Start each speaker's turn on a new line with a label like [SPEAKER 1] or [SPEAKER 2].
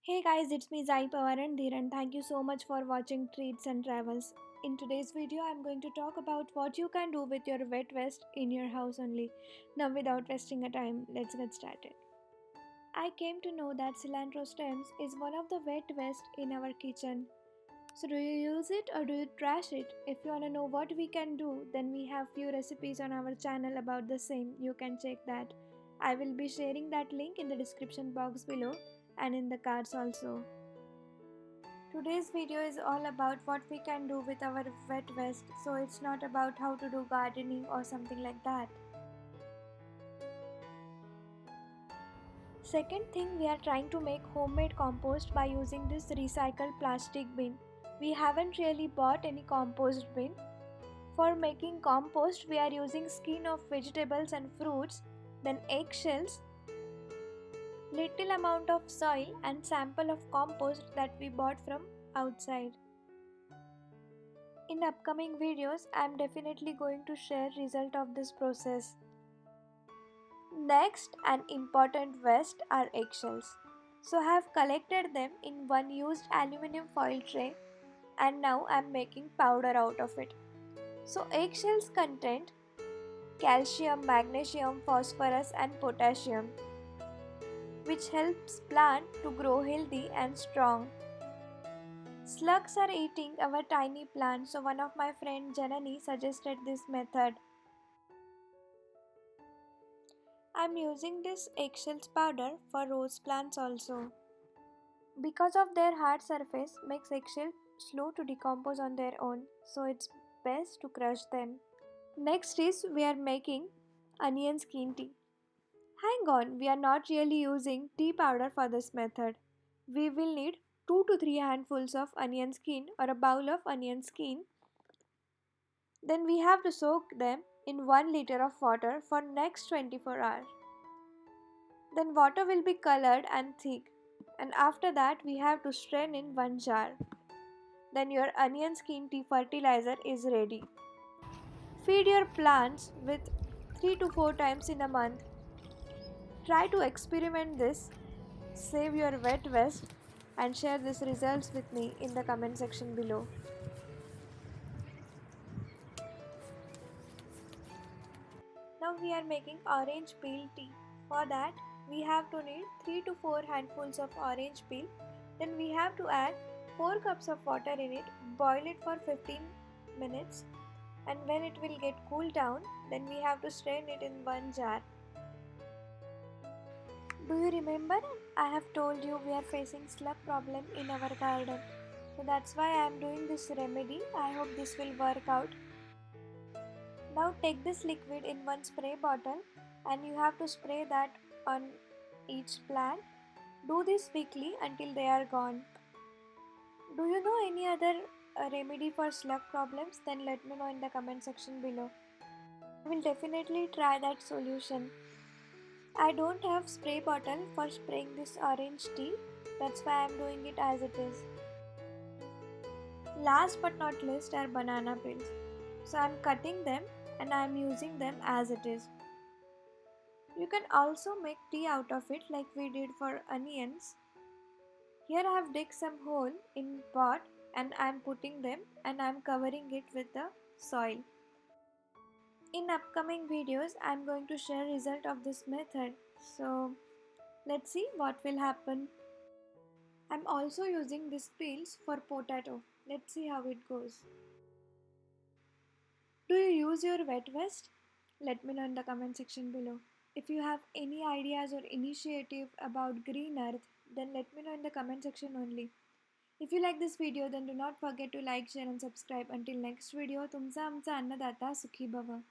[SPEAKER 1] Hey guys, it's me Zai Pawaran and thank you so much for watching Treats and Travels. In today's video, I'm going to talk about what you can do with your wet vest in your house only. Now, without wasting a time, let's get started. I came to know that cilantro stems is one of the wet vests in our kitchen. So, do you use it or do you trash it? If you want to know what we can do, then we have few recipes on our channel about the same. You can check that. I will be sharing that link in the description box below and in the cards also. Today's video is all about what we can do with our wet vest, so it's not about how to do gardening or something like that. Second thing, we are trying to make homemade compost by using this recycled plastic bin. We haven't really bought any compost bin. For making compost, we are using skin of vegetables and fruits, then eggshells, little amount of soil and sample of compost that we bought from outside. In upcoming videos, I am definitely going to share result of this process. Next, an important waste are eggshells. So I have collected them in one used aluminum foil tray and now I am making powder out of it. So eggshells contain calcium, magnesium, phosphorus and potassium, which helps plant to grow healthy and strong. Slugs are eating our tiny plants, so one of my friend Janani suggested this method. I'm using this eggshells powder for rose plants also. Because of their hard surface makes eggshell slow to decompose on their own, so it's best to crush them. Next is we are making onion skin tea. Hang on, we are not really using tea powder for this method. We will need 2 to 3 handfuls of onion skin or a bowl of onion skin. Then we have to soak them in 1 liter of water for next 24 hours. Then water will be colored and thick, and after that we have to strain in one jar. Then your onion skin tea fertilizer is ready. Feed your plants with 3 to 4 times in a month. Try to experiment this, save your wet vest and share these results with me in the comment section below. Now we are making orange peel tea. For that we have to need 3 to 4 handfuls of orange peel. Then we have to add 4 cups of water in it, boil it for 15 minutes, and when it will get cooled down, then we have to strain it in one jar. Do you remember I have told you we are facing slug problem in our garden? So that's why I am doing this remedy. I hope this will work out. Now take this liquid in one spray bottle and you have to spray that on each plant. Do this weekly until they are gone. Do you know any other remedy for slug problems? Then let me know in the comment section below. I will definitely try that solution. I don't have spray bottle for spraying this orange tea. That's why I am doing it as it is. Last but not least are banana peels. So I am cutting them and I am using them as it is. You can also make tea out of it like we did for onions. Here I have dug some hole in pot and I am putting them and I am covering it with the soil. In upcoming videos I am going to share result of this method. So let's see what will happen. I am also using these peels for potato. Let's see how it goes. Do you use your wet vest? Let me know in the comment section below. If you have any ideas or initiative about green earth, then let me know in the comment section only. If you like this video, then do not forget to like, share and subscribe. Until next video, तुमचा आमचा अन्नदाता सुखी भव.